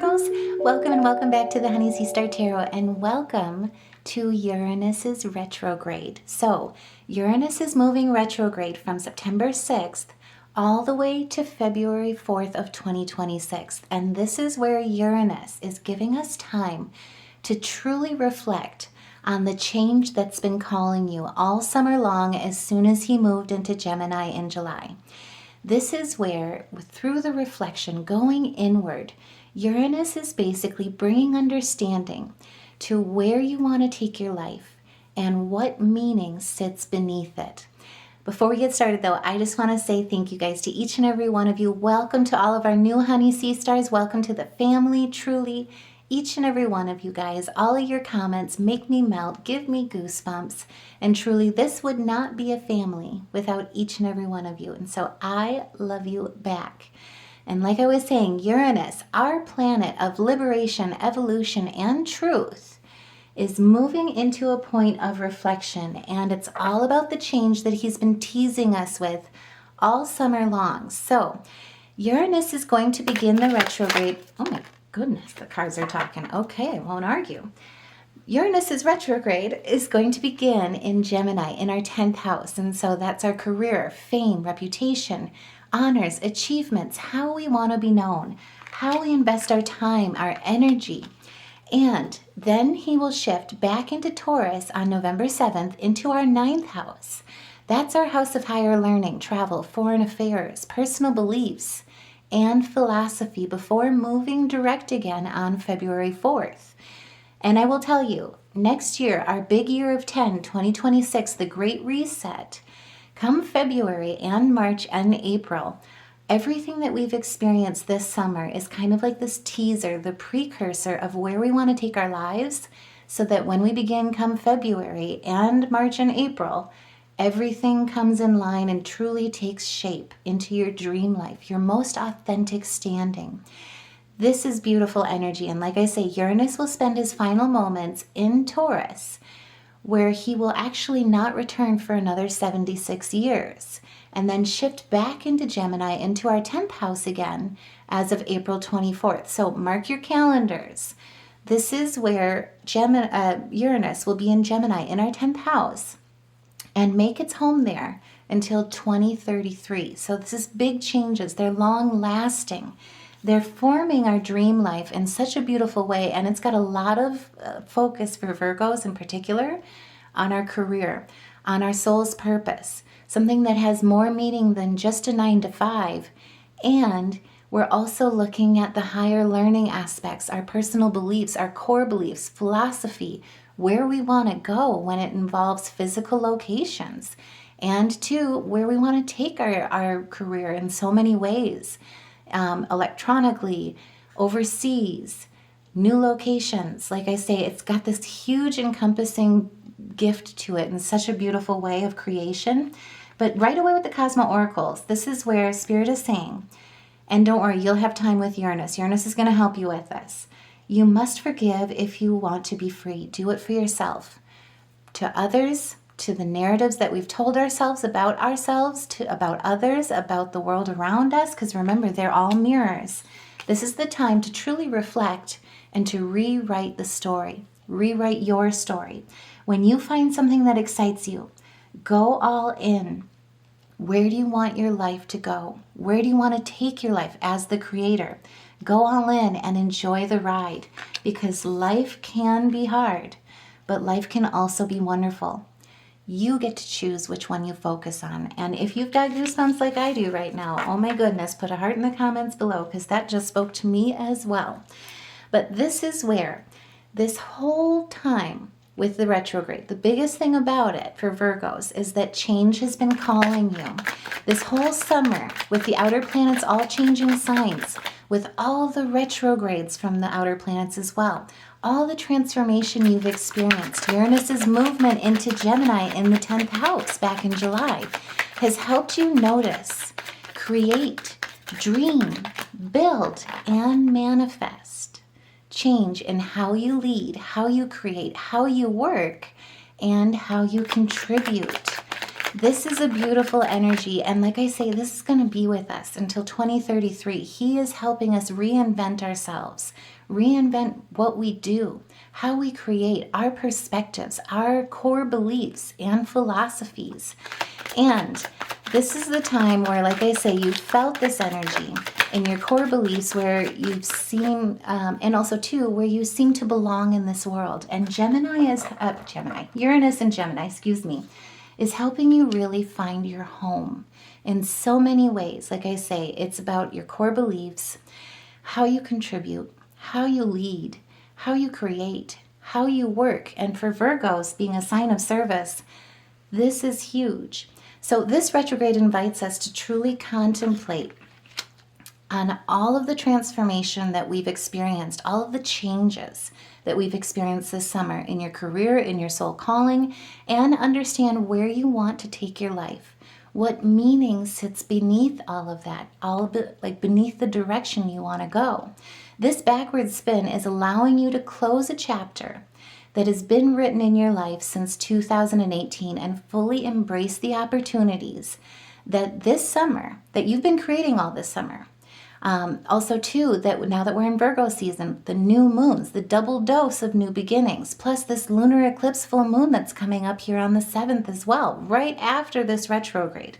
Virgos, welcome and welcome back to the Honey Sea Star Tarot, and welcome to Uranus's retrograde. So Uranus is moving retrograde from September 6th all the way to February 4th of 2026. And this is where Uranus is giving us time to truly reflect on the change that's been calling you all summer long as soon as he moved into Gemini in July. This is where, through the reflection, going inward, Uranus is basically bringing understanding to where you want to take your life and what meaning sits beneath it. Before we get started, though, I just want to say thank you guys to each and every one of you. Welcome to all of our new Honey Sea Stars. Welcome to the family, truly. Each and every one of you guys, all of your comments make me melt, give me goosebumps, and truly this would not be a family without each and every one of you. And so I love you back. And like I was saying, Uranus, our planet of liberation, evolution, and truth, is moving into a point of reflection, and it's all about the change that he's been teasing us with all summer long. So Uranus is going to begin the retrograde. Oh my goodness, the cards are talking. Okay, I won't argue. Uranus's retrograde is going to begin in Gemini in our 10th house. And so that's our career, fame, reputation, honors, achievements, how we want to be known, how we invest our time, our energy. And then he will shift back into Taurus on November 7th into our 9th house. That's our house of higher learning, travel, foreign affairs, personal beliefs, and philosophy before moving direct again on February 4th. And I will tell you, next year, our big year of 2026, the Great Reset, come February and March and April, everything that we've experienced this summer is kind of like this teaser, the precursor of where we want to take our lives, so that when we begin come February and March and April, everything comes in line and truly takes shape into your dream life, your most authentic standing. This is beautiful energy. And like I say, Uranus will spend his final moments in Taurus, where he will actually not return for another 76 years, and then shift back into Gemini, into our 10th house again as of April 24th. So mark your calendars. This is where Uranus will be in Gemini in our 10th house and make its home there until 2033. So this is big changes. They're long lasting. They're forming our dream life in such a beautiful way. And it's got a lot of focus for Virgos in particular on our career, on our soul's purpose, something that has more meaning than just a 9 to 5. And we're also looking at the higher learning aspects, our personal beliefs, our core beliefs, philosophy, where we want to go when it involves physical locations, and two, where we want to take our career in so many ways, electronically, overseas, new locations. Like I say, it's got this huge encompassing gift to it and such a beautiful way of creation. But right away with the Cosmo Oracles, this is where Spirit is saying, and don't worry, you'll have time with Uranus. Uranus is going to help you with this. You must forgive if you want to be free. Do it for yourself. To others, to the narratives that we've told ourselves, about others, about the world around us, because remember, they're all mirrors. This is the time to truly reflect and to rewrite the story. Rewrite your story. When you find something that excites you, go all in. Where do you want your life to go? Where do you want to take your life as the creator? Go all in and enjoy the ride, because life can be hard, but life can also be wonderful. You get to choose which one you focus on. And if you've got goosebumps like I do right now, oh my goodness, put a heart in the comments below, because that just spoke to me as well. But this is where this whole time with the retrograde, the biggest thing about it for Virgos is that change has been calling you. This whole summer, with the outer planets all changing signs, with all the retrogrades from the outer planets as well, all the transformation you've experienced, Uranus's movement into Gemini in the 10th house back in July has helped you notice, create, dream, build, and manifest change in how you lead, how you create, how you work, and how you contribute. This is a beautiful energy. And like I say, this is going to be with us until 2033. He is helping us reinvent ourselves, reinvent what we do, how we create, our perspectives, our core beliefs and philosophies. And this is the time where, like I say, you felt this energy in your core beliefs, where you've seen, and also too, where you seem to belong in this world. And Uranus and Gemini, is helping you really find your home in so many ways. Like I say, it's about your core beliefs, how you contribute, how you lead, how you create, how you work. And for Virgos, being a sign of service, this is huge. So this retrograde invites us to truly contemplate on all of the transformation that we've experienced, all of the changes that we've experienced this summer in your career, in your soul calling, and understand where you want to take your life. What meaning sits beneath all of that, all of it, like beneath the direction you want to go. This backward spin is allowing you to close a chapter that has been written in your life since 2018 and fully embrace the opportunities that this summer, that you've been creating all this summer. Also too, that now that we're in Virgo season, the new moons, the double dose of new beginnings, plus this lunar eclipse full moon that's coming up here on the 7th as well, right after this retrograde.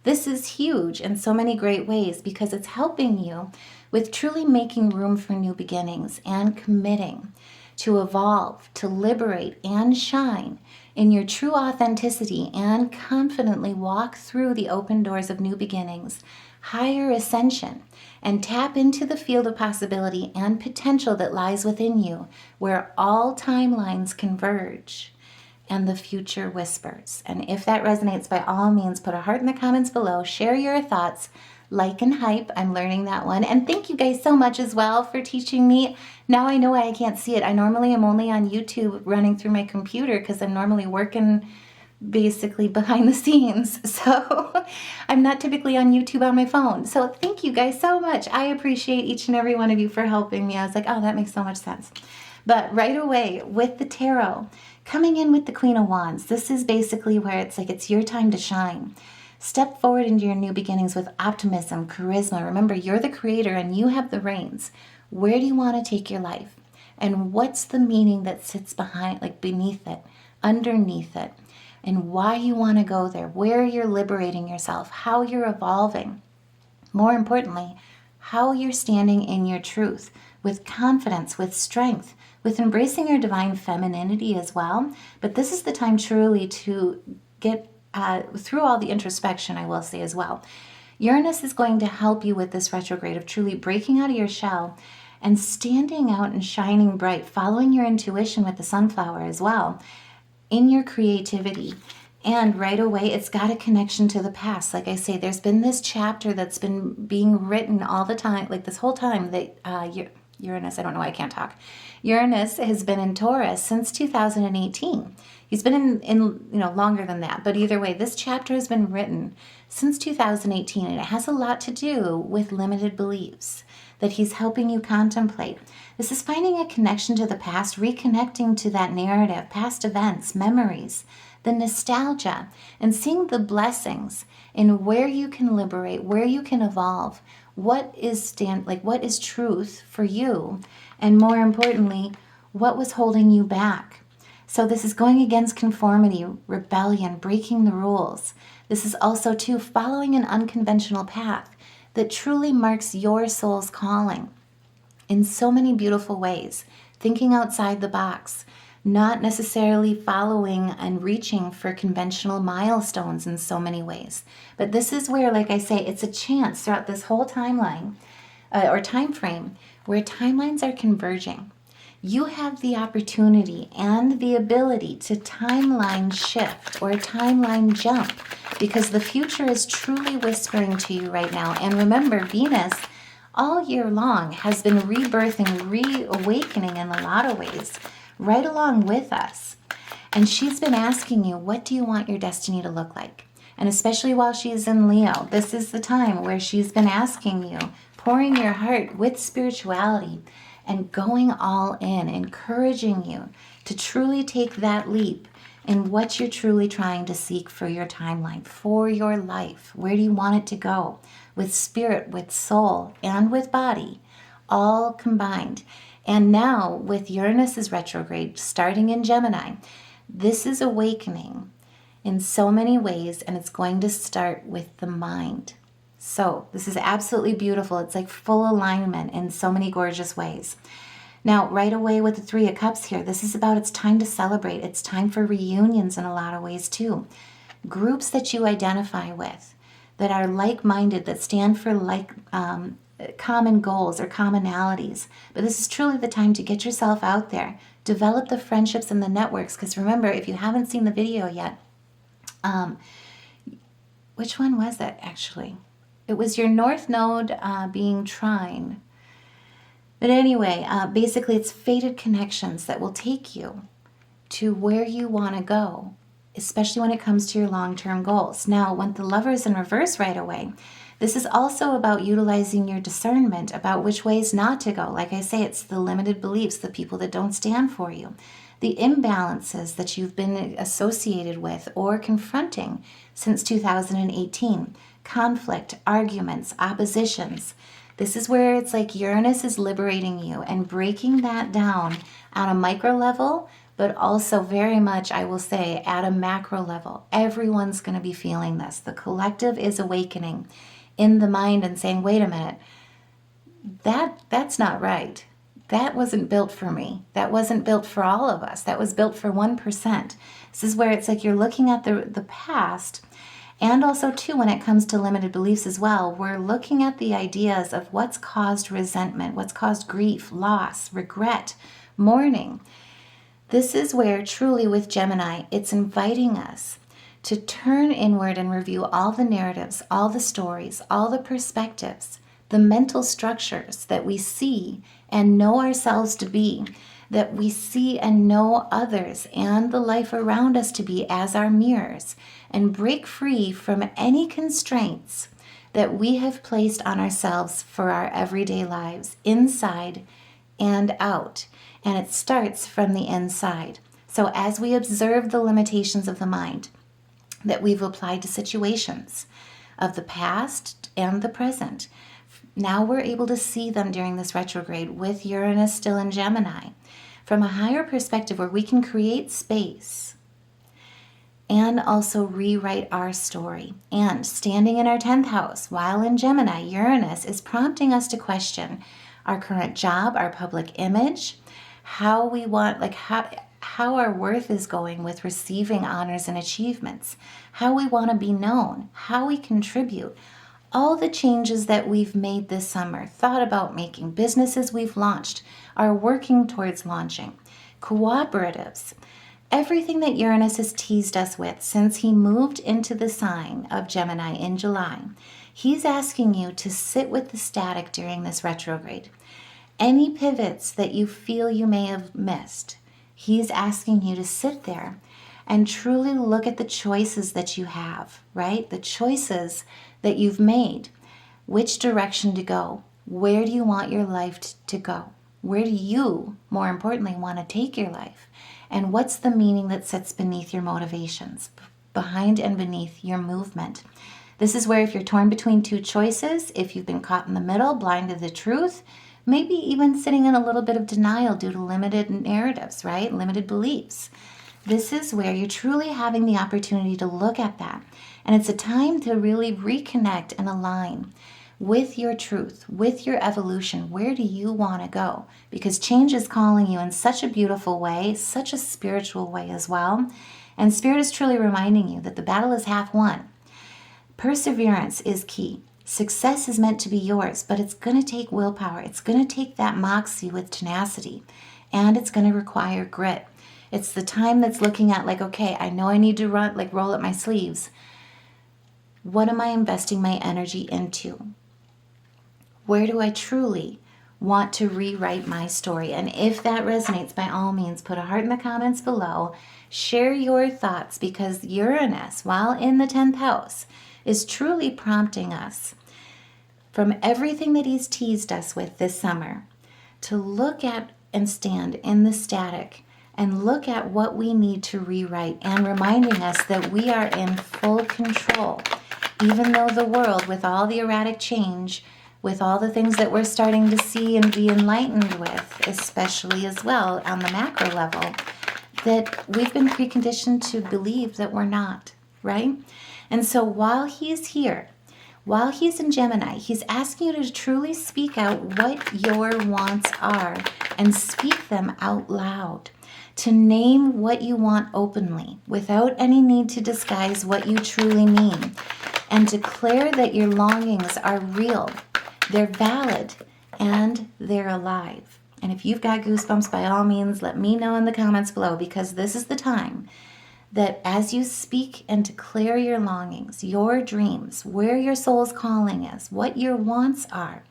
This is huge in so many great ways because it's helping you with truly making room for new beginnings and committing to evolve, to liberate and shine in your true authenticity and confidently walk through the open doors of new beginnings, higher ascension, and tap into the field of possibility and potential that lies within you, where all timelines converge and the future whispers. And if that resonates, by all means, put a heart in the comments below, share your thoughts, like and hype. I'm learning that one. And thank you guys so much as well for teaching me. Now I know why I can't see it. I normally am only on YouTube running through my computer because I'm normally working basically behind the scenes. So I'm not typically on YouTube on my phone. So thank you guys so much. I appreciate each and every one of you for helping me. I was like, oh, that makes so much sense. But right away with the tarot, coming in with the Queen of Wands, this is basically where it's like it's your time to shine. Step forward into your new beginnings with optimism, charisma. Remember, you're the creator and you have the reins. Where do you want to take your life? And what's the meaning that sits behind, like beneath it, underneath it? And why you want to go there, where you're liberating yourself, how you're evolving. More importantly, how you're standing in your truth with confidence, with strength, with embracing your divine femininity as well. But this is the time truly to get through all the introspection, I will say as well. Uranus is going to help you with this retrograde of truly breaking out of your shell and standing out and shining bright, following your intuition with the sunflower as well, in your creativity. And right away, it's got a connection to the past. Like I say, there's been this chapter that's been being written all the time, like this whole time that Uranus, I don't know why I can't talk. Uranus has been in Taurus since 2018. He's been in longer than that. But either way, this chapter has been written since 2018, and it has a lot to do with limited beliefs that he's helping you contemplate. This is finding a connection to the past, reconnecting to that narrative, past events, memories, the nostalgia, and seeing the blessings in where you can liberate, where you can evolve, what is truth for you, and more importantly, what was holding you back. So this is going against conformity, rebellion, breaking the rules. This is also too following an unconventional path that truly marks your soul's calling in so many beautiful ways, thinking outside the box, not necessarily following and reaching for conventional milestones in so many ways. But this is where, like I say, it's a chance throughout this whole timeline or time frame where timelines are converging. You have the opportunity and the ability to timeline shift or timeline jump because the future is truly whispering to you right now. And remember, Venus all year long has been rebirthing, reawakening in a lot of ways, right along with us. And she's been asking you, what do you want your destiny to look like? And especially while she's in Leo, this is the time where she's been asking you, pouring your heart with spirituality and going all in, encouraging you to truly take that leap and what you're truly trying to seek for your timeline, for your life. Where do you want it to go? With spirit, with soul, and with body, all combined. And now with Uranus's retrograde starting in Gemini, this is awakening in so many ways, and it's going to start with the mind. So this is absolutely beautiful. It's like full alignment in so many gorgeous ways. Now, right away with the Three of Cups here, this is about it's time to celebrate. It's time for reunions in a lot of ways too. Groups that you identify with, that are like-minded, that stand for common goals or commonalities. But this is truly the time to get yourself out there, develop the friendships and the networks. Because remember, if you haven't seen the video yet, which one was that actually? It was your North Node being trine. But anyway, basically it's fated connections that will take you to where you want to go, especially when it comes to your long-term goals. Now, when the Lover is in reverse right away, this is also about utilizing your discernment about which ways not to go. Like I say, it's the limited beliefs, the people that don't stand for you, the imbalances that you've been associated with or confronting since 2018, conflict, arguments, oppositions. This is where it's like Uranus is liberating you and breaking that down on a micro level, but also very much, I will say, at a macro level. Everyone's going to be feeling this. The collective is awakening in the mind and saying, wait a minute, that's not right. That wasn't built for me. That wasn't built for all of us. That was built for 1%. This is where it's like you're looking at the past. And also, too, when it comes to limited beliefs as well, we're looking at the ideas of what's caused resentment, what's caused grief, loss, regret, mourning. This is where, truly, with Gemini, it's inviting us to turn inward and review all the narratives, all the stories, all the perspectives, the mental structures that we see and know ourselves to be, that we see and know others and the life around us to be as our mirrors, and break free from any constraints that we have placed on ourselves for our everyday lives, inside and out. And it starts from the inside. So as we observe the limitations of the mind that we've applied to situations of the past and the present, now we're able to see them during this retrograde with Uranus still in Gemini from a higher perspective, where we can create space and also rewrite our story. And standing in our 10th house, while in Gemini, Uranus is prompting us to question our current job, our public image, how we want, like how our worth is going with receiving honors and achievements, how we want to be known, how we contribute, all the changes that we've made this summer, thought about making, businesses we've launched, are working towards launching, cooperatives, everything that Uranus has teased us with since he moved into the sign of Gemini in July. He's asking you to sit with the static during this retrograde. Any pivots that you feel you may have missed, he's asking you to sit there and truly look at the choices that you have, right? The choices that you've made. Which direction to go? Where do you want your life to go? Where do you, more importantly, want to take your life? And what's the meaning that sits beneath your motivations, behind and beneath your movement? This is where if you're torn between two choices, if you've been caught in the middle, blind to the truth, maybe even sitting in a little bit of denial due to limited narratives, right? Limited beliefs. This is where you're truly having the opportunity to look at that. And it's a time to really reconnect and align with your truth, with your evolution. Where do you want to go? Because change is calling you in such a beautiful way, such a spiritual way as well. And Spirit is truly reminding you that the battle is half won. Perseverance is key. Success is meant to be yours, but it's going to take willpower. It's going to take that moxie with tenacity, and it's going to require grit. It's the time that's looking at like, okay, I know I need to roll up my sleeves. What am I investing my energy into? Where do I truly want to rewrite my story? And if that resonates, by all means, put a heart in the comments below. Share your thoughts, because Uranus, while in the 10th house, is truly prompting us from everything that he's teased us with this summer to look at and stand in the static and look at what we need to rewrite, and reminding us that we are in full control. Even though the world, with all the erratic change, with all the things that we're starting to see and be enlightened with, especially as well on the macro level, that we've been preconditioned to believe that we're not, right? And so while he's here, while he's in Gemini, he's asking you to truly speak out what your wants are and speak them out loud. To name what you want openly without any need to disguise what you truly mean. And declare that your longings are real, they're valid, and they're alive. And if you've got goosebumps, by all means, let me know in the comments below, because this is the time that as you speak and declare your longings, your dreams, where your soul's calling is, what your wants are,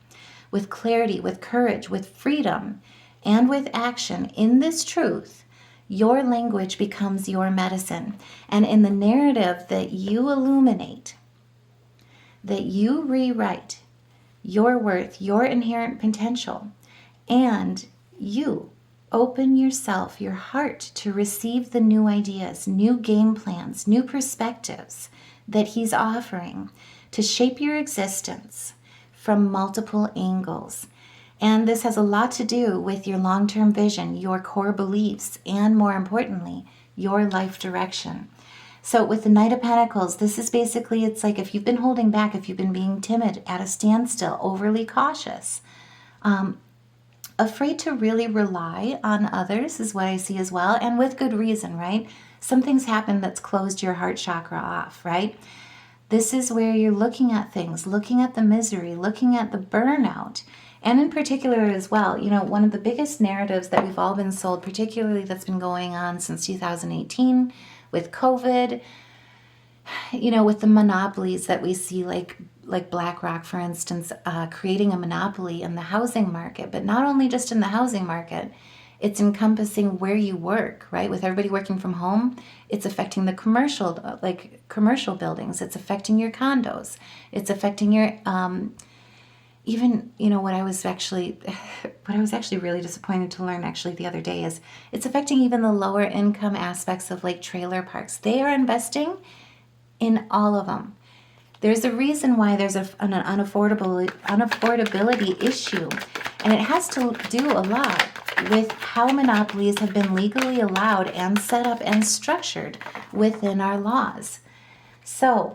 with clarity, with courage, with freedom, and with action in this truth, your language becomes your medicine. And in the narrative that you illuminate, that you rewrite your worth, your inherent potential, and you open yourself, your heart, to receive the new ideas, new game plans, new perspectives that he's offering to shape your existence from multiple angles. And this has a lot to do with your long-term vision, your core beliefs, and more importantly, your life direction. So with the Knight of Pentacles, this is basically, it's like if you've been holding back, if you've been being timid, at a standstill, overly cautious, afraid to really rely on others is what I see as well, and with good reason, right? Something's happened that's closed your heart chakra off, right? This is where you're looking at things, looking at the misery, looking at the burnout, and in particular as well, you know, one of the biggest narratives that we've all been sold, particularly that's been going on since 2018 with COVID, you know, with the monopolies that we see, like BlackRock, for instance, creating a monopoly in the housing market, but not only just in the housing market, it's encompassing where you work, right? With everybody working from home, it's affecting the commercial buildings. It's affecting your condos. It's affecting your, even, you know, what I was actually really disappointed to learn actually the other day is it's affecting even the lower income aspects of like trailer parks. They are investing in all of them. There's a reason why there's an unaffordability issue, and it has to do a lot with how monopolies have been legally allowed and set up and structured within our laws. So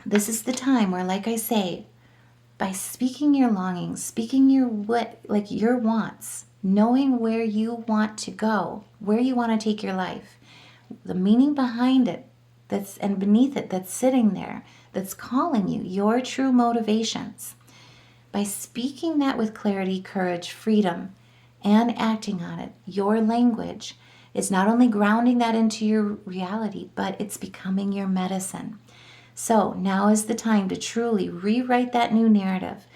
this is the time where, like I say, by speaking your longings, speaking your wants, knowing where you want to go, where you want to take your life, the meaning behind it, and beneath it, that's sitting there, that's calling you, your true motivations. By speaking that with clarity, courage, freedom, and acting on it, your language is not only grounding that into your reality, but it's becoming your medicine. So now is the time to truly rewrite that new narrative,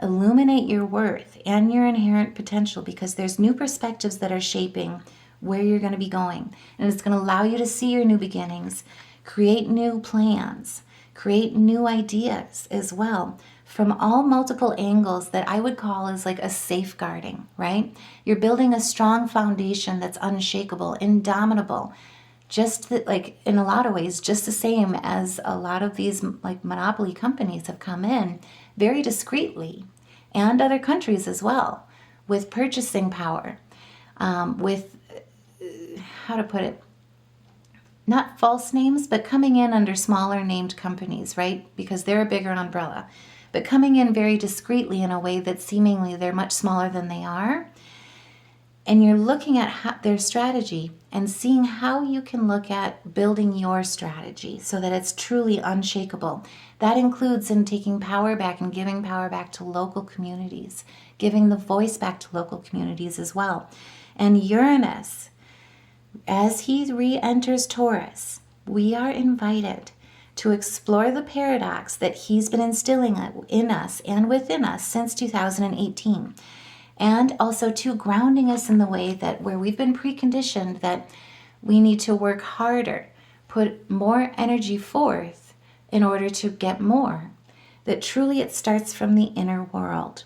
illuminate your worth and your inherent potential, because there's new perspectives that are shaping where you're going to be going. And it's going to allow you to see your new beginnings, create new plans, create new ideas as well, from all multiple angles that I would call as like a safeguarding, right? You're building a strong foundation that's unshakable, indomitable, just that, like, in a lot of ways, just the same as a lot of these like monopoly companies have come in very discreetly, and other countries as well, with purchasing power, with, how to put it, not false names, but coming in under smaller named companies, right? Because they're a bigger umbrella, but coming in very discreetly in a way that seemingly they're much smaller than they are. And you're looking at their strategy and seeing how you can look at building your strategy so that it's truly unshakable. That includes in taking power back and giving power back to local communities, giving the voice back to local communities as well. And Uranus, as he re-enters Taurus, we are invited to explore the paradox that he's been instilling in us and within us since 2018. And also to grounding us in the way that where we've been preconditioned that we need to work harder, put more energy forth in order to get more, that truly it starts from the inner world.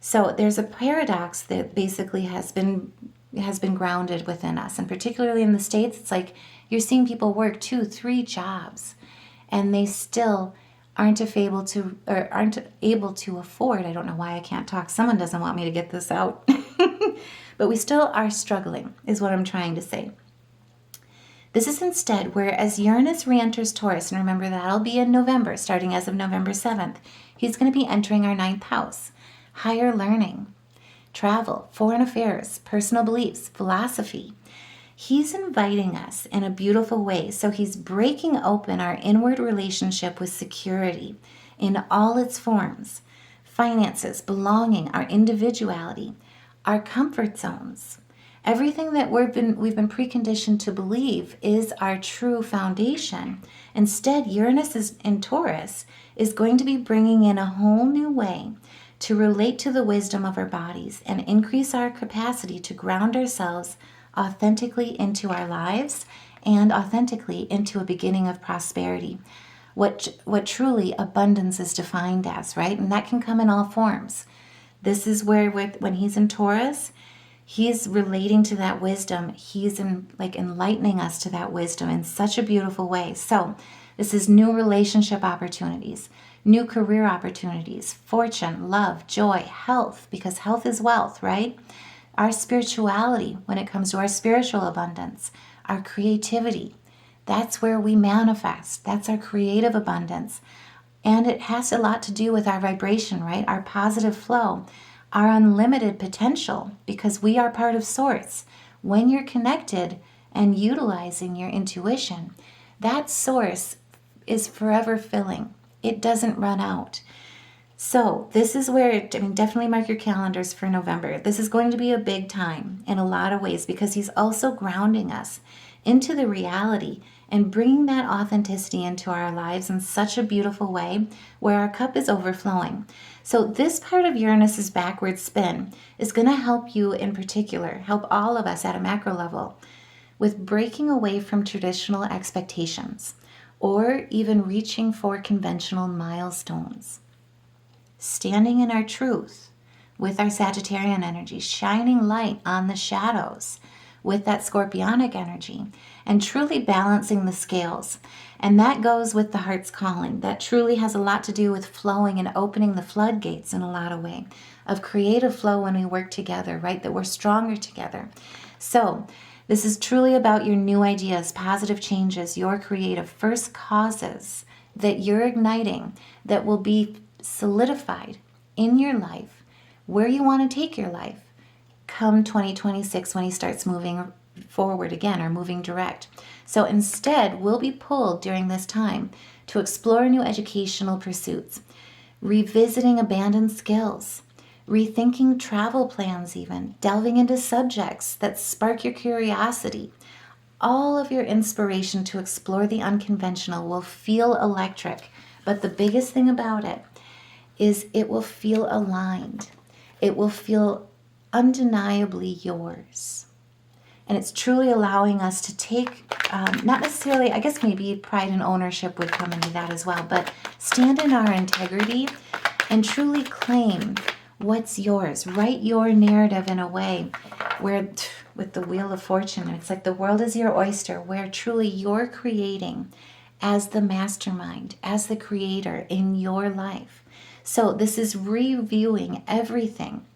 So there's a paradox that basically has been has been grounded within us. And particularly in the States, it's like you're seeing people work 2, 3 jobs and they still aren't able to afford. I don't know why I can't talk. Someone doesn't want me to get this out. But we still are struggling, is what I'm trying to say. This is instead where, as Uranus re-enters Taurus, and remember that'll be in November, starting as of November 7th, he's going to be entering our 9th house. Higher learning, travel, foreign affairs, personal beliefs, philosophy. He's inviting us in a beautiful way. So he's breaking open our inward relationship with security in all its forms. Finances, belonging, our individuality, our comfort zones. Everything that we've been preconditioned to believe is our true foundation. Instead, Uranus in Taurus is going to be bringing in a whole new way to relate to the wisdom of our bodies and increase our capacity to ground ourselves authentically into our lives and authentically into a beginning of prosperity. What truly abundance is defined as, right? And that can come in all forms. This is where when he's in Taurus, he's relating to that wisdom. He's enlightening us to that wisdom in such a beautiful way. So this is new relationship opportunities, new career opportunities, fortune, love, joy, health, because health is wealth, right? Our spirituality, when it comes to our spiritual abundance, our creativity, that's where we manifest. That's our creative abundance. And it has a lot to do with our vibration, right? Our positive flow, our unlimited potential, because we are part of Source. When you're connected and utilizing your intuition, that Source is forever filling. It doesn't run out. So this is where, definitely mark your calendars for November. This is going to be a big time in a lot of ways because he's also grounding us into the reality and bringing that authenticity into our lives in such a beautiful way where our cup is overflowing. So this part of Uranus's backward spin is going to help you in particular, help all of us at a macro level with breaking away from traditional expectations or even reaching for conventional milestones. Standing in our truth with our Sagittarian energy, shining light on the shadows with that Scorpionic energy, and truly balancing the scales. And that goes with the heart's calling. That truly has a lot to do with flowing and opening the floodgates in a lot of way of creative flow when we work together, right? That we're stronger together. So this is truly about your new ideas, positive changes, your creative first causes that you're igniting that will be solidified in your life, where you want to take your life come 2026 when he starts moving forward again or moving direct. So instead, we'll be pulled during this time to explore new educational pursuits, revisiting abandoned skills, rethinking travel plans even, delving into subjects that spark your curiosity. All of your inspiration to explore the unconventional will feel electric, but the biggest thing about it is it will feel aligned. It will feel undeniably yours. And it's truly allowing us to take, not necessarily, I guess maybe pride and ownership would come into that as well, but stand in our integrity and truly claim what's yours. Write your narrative in a way where, with the Wheel of Fortune, it's like the world is your oyster, where truly you're creating as the mastermind, as the creator in your life. So this is reviewing everything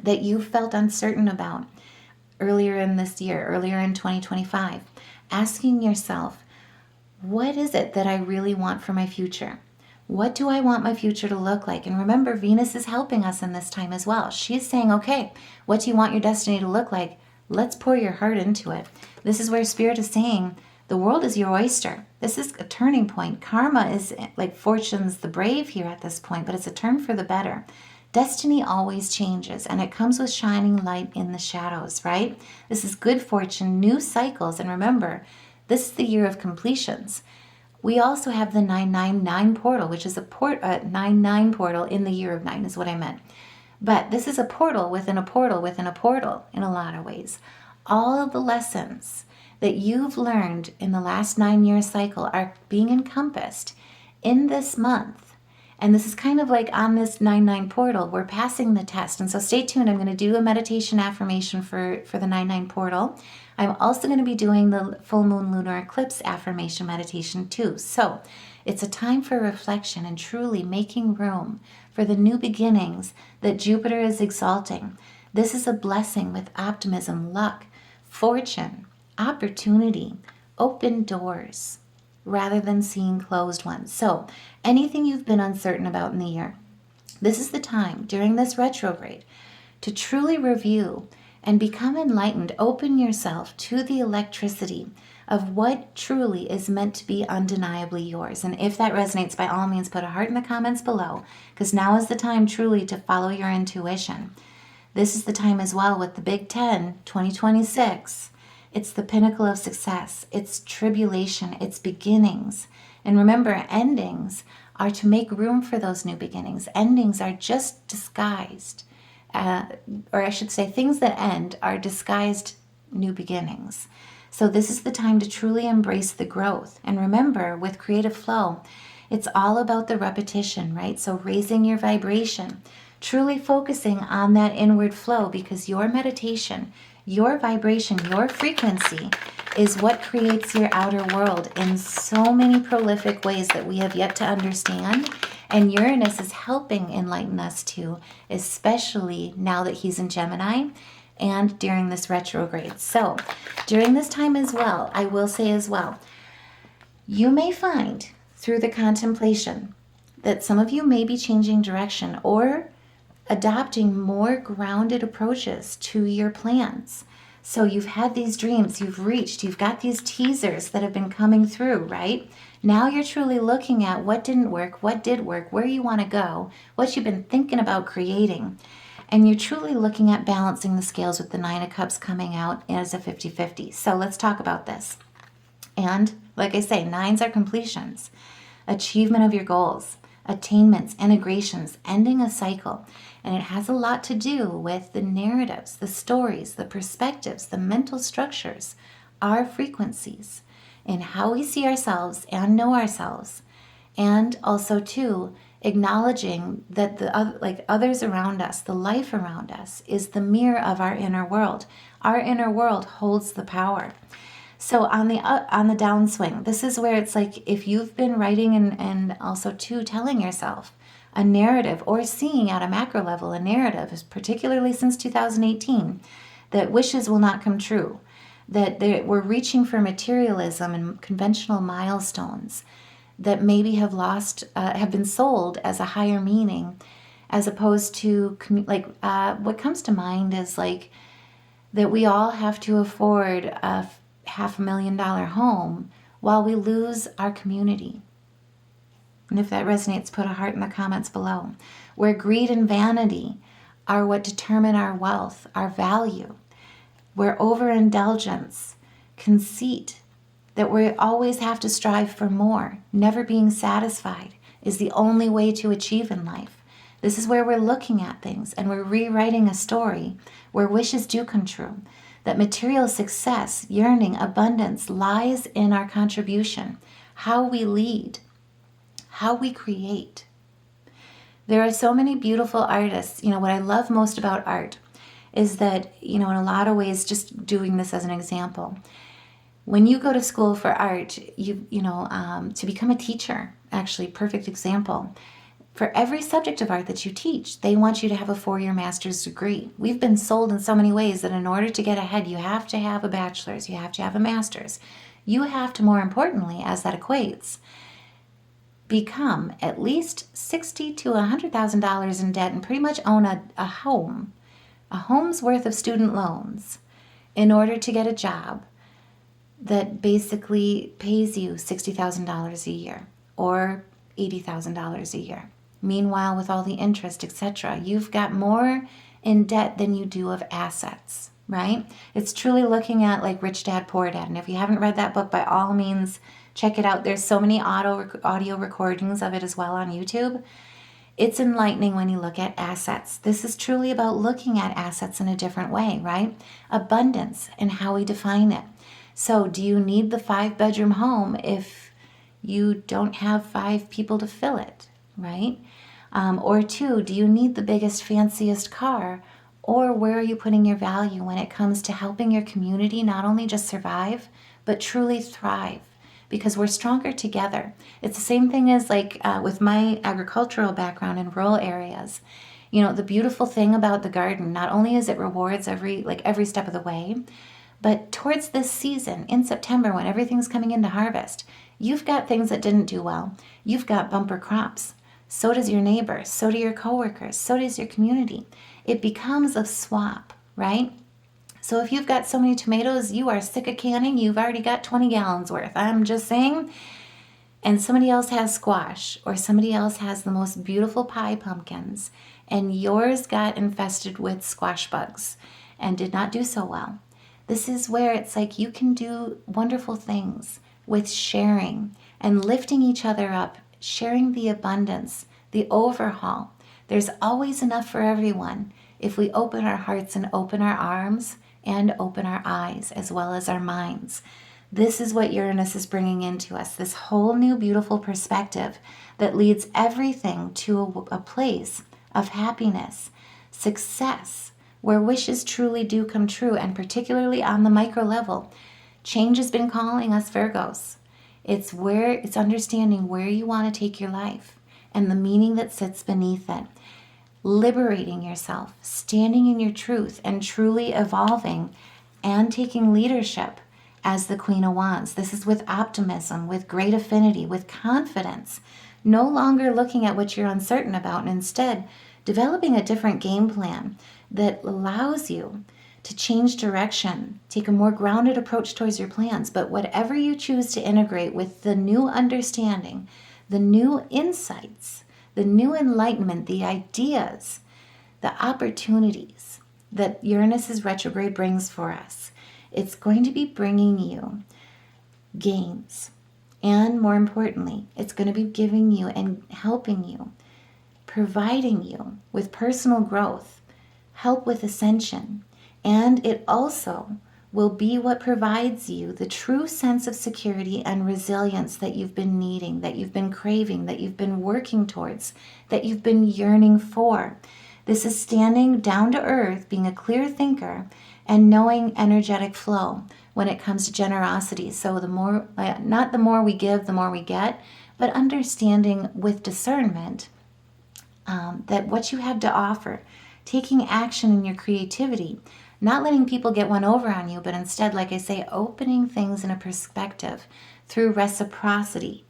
that you felt uncertain about earlier in this year, earlier in 2025, asking yourself, what is it that I really want for my future? What do I want my future to look like? And remember, Venus is helping us in this time as well. She's saying, okay, what do you want your destiny to look like? Let's pour your heart into it. This is where Spirit is saying, the world is your oyster. This is a turning point. Karma is like fortune's the brave here at this point, but it's a turn for the better. Destiny always changes, and it comes with shining light in the shadows, right? This is good fortune, new cycles, and remember, this is the year of completions. We also have the 999 portal, which is a 9-9 portal in the year of 9 is what I meant. But this is a portal within a portal within a portal in a lot of ways. All of the lessons that you've learned in the last 9-year cycle are being encompassed in this month. And this is kind of like on this 9-9 portal, we're passing the test. And so stay tuned. I'm going to do a meditation affirmation for the 9-9 portal. I'm also going to be doing the full moon lunar eclipse affirmation meditation too. So it's a time for reflection and truly making room for the new beginnings that Jupiter is exalting. This is a blessing with optimism, luck, fortune, opportunity, open doors, rather than seeing closed ones. So anything you've been uncertain about in the year, this is the time during this retrograde to truly review and become enlightened. Open yourself to the electricity of what truly is meant to be undeniably yours. And if that resonates, by all means, put a heart in the comments below, because now is the time truly to follow your intuition. This is the time as well with the Big 10, 2026. It's the pinnacle of success. It's tribulation. It's beginnings. And remember, endings are to make room for those new beginnings. Endings are just disguised, or I should say things that end are disguised new beginnings. So this is the time to truly embrace the growth. And remember, with creative flow, it's all about the repetition, right? So raising your vibration, truly focusing on that inward flow, because your meditation, your vibration, your frequency is what creates your outer world in so many prolific ways that we have yet to understand. And Uranus is helping enlighten us too, especially now that he's in Gemini and during this retrograde. So during this time as well, I will say as well, you may find through the contemplation that some of you may be changing direction or adopting more grounded approaches to your plans. So you've had these dreams, you've got these teasers that have been coming through, right? Now you're truly looking at what didn't work, what did work, where you want to go, what you've been thinking about creating. And you're truly looking at balancing the scales with the 9 of Cups coming out as a 50-50. So let's talk about this. And like I say, 9s are completions, achievement of your goals, attainments, integrations, ending a cycle. And it has a lot to do with the narratives, the stories, the perspectives, the mental structures, our frequencies, in how we see ourselves and know ourselves. And also, too, acknowledging that others around us, the life around us, is the mirror of our inner world. Our inner world holds the power. So on the downswing, this is where it's like if you've been writing and also too telling yourself a narrative or seeing at a macro level a narrative, particularly since 2018, that wishes will not come true, that we're reaching for materialism and conventional milestones that maybe have been sold as a higher meaning, as opposed to what comes to mind is like that we all have to afford a $500,000 home while we lose our community. And if that resonates, put a heart in the comments below. Where greed and vanity are what determine our wealth, our value. Where overindulgence, conceit, that we always have to strive for more, never being satisfied, is the only way to achieve in life. This is where we're looking at things and we're rewriting a story where wishes do come true. That material success, yearning, abundance lies in our contribution, how we lead, how we create. There are so many beautiful artists. What I love most about art is that, in a lot of ways, just doing this as an example, when you go to school for art, to become a teacher, actually, perfect example. For every subject of art that you teach, they want you to have a 4-year master's degree. We've been sold in so many ways that in order to get ahead, you have to have a bachelor's, you have to have a master's. You have to, more importantly, as that equates, become at least $60,000 to $100,000 in debt and pretty much own a home's worth of student loans in order to get a job that basically pays you $60,000 a year or $80,000 a year. Meanwhile, with all the interest, etc., you've got more in debt than you do of assets, right? It's truly looking at like Rich Dad, Poor Dad. And if you haven't read that book, by all means, check it out. There's so many audio recordings of it as well on YouTube. It's enlightening when you look at assets. This is truly about looking at assets in a different way, right? Abundance and how we define it. So do you need the 5-bedroom home if you don't have 5 people to fill it? right? Or two, do you need the biggest, fanciest car? Or where are you putting your value when it comes to helping your community not only just survive, but truly thrive? Because we're stronger together. It's the same thing as like with my agricultural background in rural areas. You know, the beautiful thing about the garden, not only is it rewards every step of the way, but towards this season in September when everything's coming into harvest, you've got things that didn't do well. You've got bumper crops. So does your neighbor. So do your coworkers. So does your community. It becomes a swap, right? So if you've got so many tomatoes, you are sick of canning, you've already got 20 gallons worth. I'm just saying. And somebody else has squash, or somebody else has the most beautiful pie pumpkins, and yours got infested with squash bugs and did not do so well. This is where it's like you can do wonderful things with sharing and lifting each other up, sharing the abundance, the overhaul. There's always enough for everyone if we open our hearts and open our arms and open our eyes as well as our minds. This is what Uranus is bringing into us, this whole new beautiful perspective that leads everything to a place of happiness, success, where wishes truly do come true, and particularly on the micro level. Change has been calling us Virgos. It's understanding where you want to take your life and the meaning that sits beneath it. Liberating yourself, standing in your truth, and truly evolving and taking leadership as the Queen of Wands. This is with optimism, with great affinity, with confidence. No longer looking at what you're uncertain about, and instead developing a different game plan that allows you to change direction, take a more grounded approach towards your plans. But whatever you choose to integrate with the new understanding, the new insights, the new enlightenment, the ideas, the opportunities that Uranus's retrograde brings for us, it's going to be bringing you gains. And more importantly, it's going to be giving you and helping you, providing you with personal growth, help with ascension. And it also will be what provides you the true sense of security and resilience that you've been needing, that you've been craving, that you've been working towards, that you've been yearning for. This is standing down to earth, being a clear thinker, and knowing energetic flow when it comes to generosity. So the more, not the more we give, the more we get, but understanding with discernment that what you have to offer, taking action in your creativity, not letting people get one over on you, but instead, like I say, opening things in a perspective through reciprocity,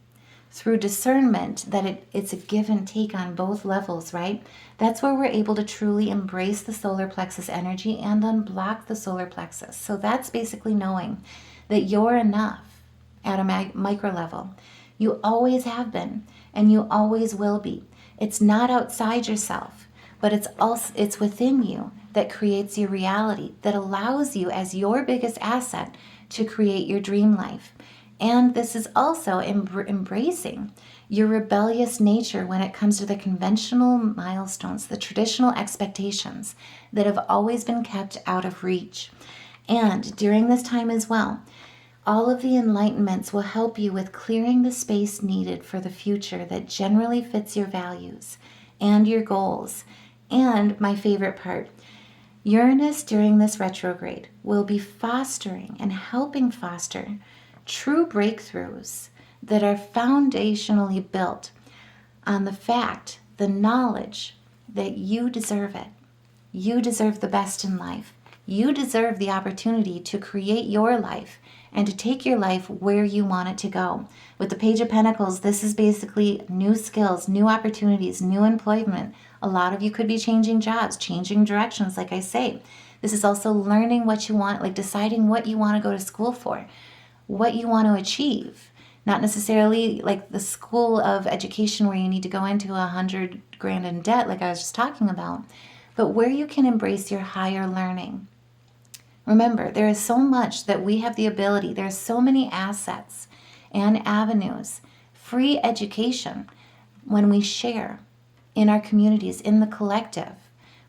through discernment that it's a give and take on both levels, right? That's where we're able to truly embrace the solar plexus energy and unblock the solar plexus. So that's basically knowing that you're enough at a micro level. You always have been, and you always will be. It's not outside yourself, but it's within you that creates your reality, that allows you as your biggest asset to create your dream life. And this is also embracing your rebellious nature when it comes to the conventional milestones, the traditional expectations that have always been kept out of reach. And during this time as well, all of the enlightenments will help you with clearing the space needed for the future that generally fits your values and your goals. And my favorite part, Uranus during this retrograde will be fostering and helping foster true breakthroughs that are foundationally built on the fact, the knowledge that you deserve it. You deserve the best in life. You deserve the opportunity to create your life and to take your life where you want it to go. With the Page of Pentacles, this is basically new skills, new opportunities, new employment. A lot of you could be changing jobs, changing directions, like I say. This is also learning what you want, like deciding what you want to go to school for, what you want to achieve. Not necessarily like the school of education where you need to go into $100 grand in debt, like I was just talking about, but where you can embrace your higher learning. Remember, there is so much that we have the ability. There are so many assets and avenues. Free education when we share in our communities, in the collective.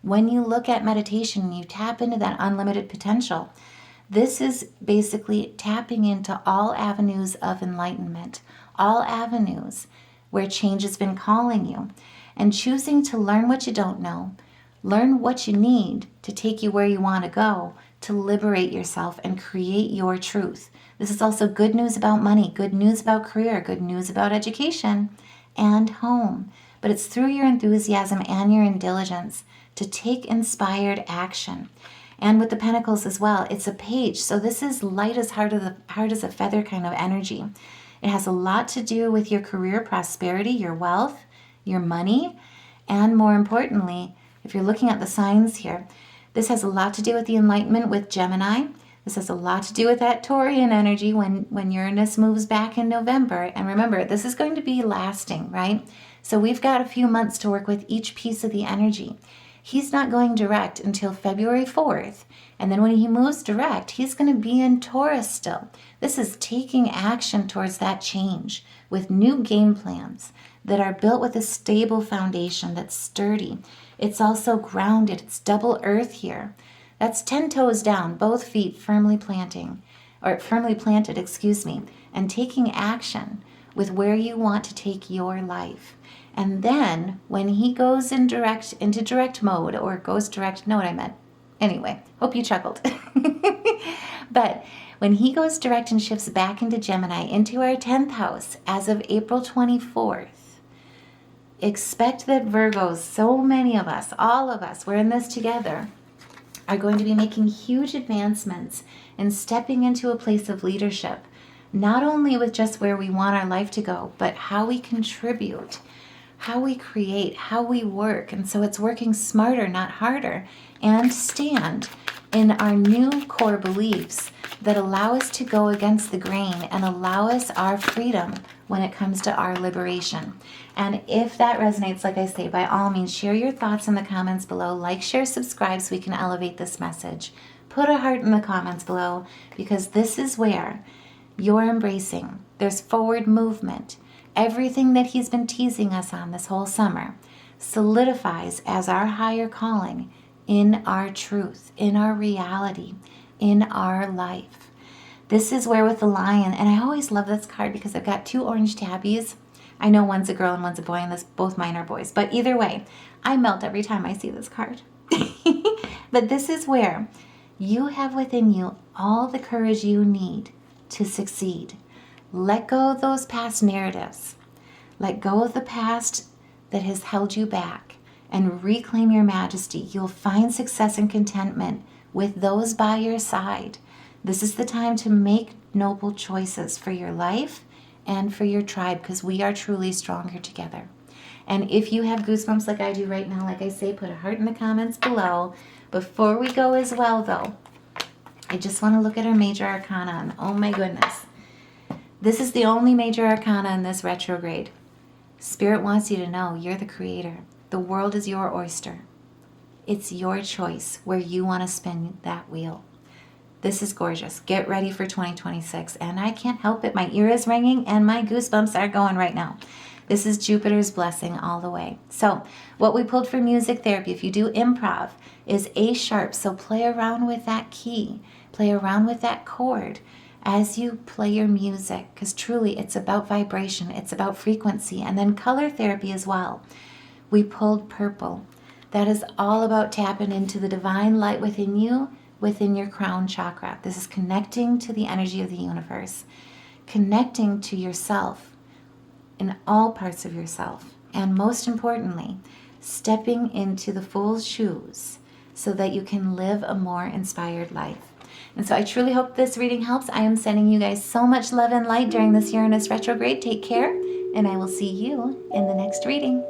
When you look at meditation, you tap into that unlimited potential. This is basically tapping into all avenues of enlightenment, all avenues where change has been calling you, and choosing to learn what you don't know, learn what you need to take you where you want to go, to liberate yourself and create your truth. This is also good news about money, good news about career, good news about education and home. But it's through your enthusiasm and your diligence to take inspired action. And with the Pentacles as well, it's a page. So this is light as hard as a feather kind of energy. It has a lot to do with your career prosperity, your wealth, your money, and more importantly, if you're looking at the signs here, this has a lot to do with the enlightenment with Gemini. This has a lot to do with that Taurian energy when Uranus moves back in November. And remember, this is going to be lasting, right? So we've got a few months to work with each piece of the energy. He's not going direct until February 4th. And then when he moves direct, he's going to be in Taurus still. This is taking action towards that change with new game plans that are built with a stable foundation that's sturdy. It's also grounded. It's double earth here. That's 10 toes down, both feet firmly planted, and taking action with where you want to take your life. And then when he goes into direct mode, or goes direct, know what I meant. Anyway, hope you chuckled. But when he goes direct and shifts back into Gemini, into our 10th house as of April 24th, expect that Virgos, so many of us, all of us, we're in this together, are going to be making huge advancements and stepping into a place of leadership, not only with just where we want our life to go, but how we contribute, how we create, how we work. And so it's working smarter, not harder, and stand in our new core beliefs that allow us to go against the grain and allow us our freedom when it comes to our liberation. And if that resonates, like I say, by all means, share your thoughts in the comments below. Like, share, subscribe so we can elevate this message. Put a heart in the comments below, because this is where you're embracing. There's forward movement. Everything that he's been teasing us on this whole summer solidifies as our higher calling in our truth, in our reality, in our life. This is where with the lion, and I always love this card because I've got two orange tabbies. I know one's a girl and one's a boy, and both mine are boys. But either way, I melt every time I see this card. But this is where you have within you all the courage you need to succeed. Let go of those past narratives. Let go of the past that has held you back and reclaim your majesty. You'll find success and contentment with those by your side. This is the time to make noble choices for your life and for your tribe, because we are truly stronger together. And if you have goosebumps like I do right now, like I say, put a heart in the comments below. Before we go as well, though, I just want to look at our major arcana. And oh my goodness, this is the only major arcana in this retrograde. Spirit wants you to know you're the creator. The world is your oyster. It's your choice where you want to spin that wheel. This is gorgeous. Get ready for 2026. And I can't help it. My ear is ringing and my goosebumps are going right now. This is Jupiter's blessing all the way. So what we pulled for music therapy, if you do improv, is A sharp. So play around with that key. Play around with that chord as you play your music, because truly it's about vibration. It's about frequency. And then color therapy as well. We pulled purple. That is all about tapping into the divine light within you, within your crown chakra. This is connecting to the energy of the universe, connecting to yourself in all parts of yourself, and most importantly, stepping into the fool's shoes so that you can live a more inspired life. And so I truly hope this reading helps. I am sending you guys so much love and light during this Uranus retrograde. Take care, and I will see you in the next reading.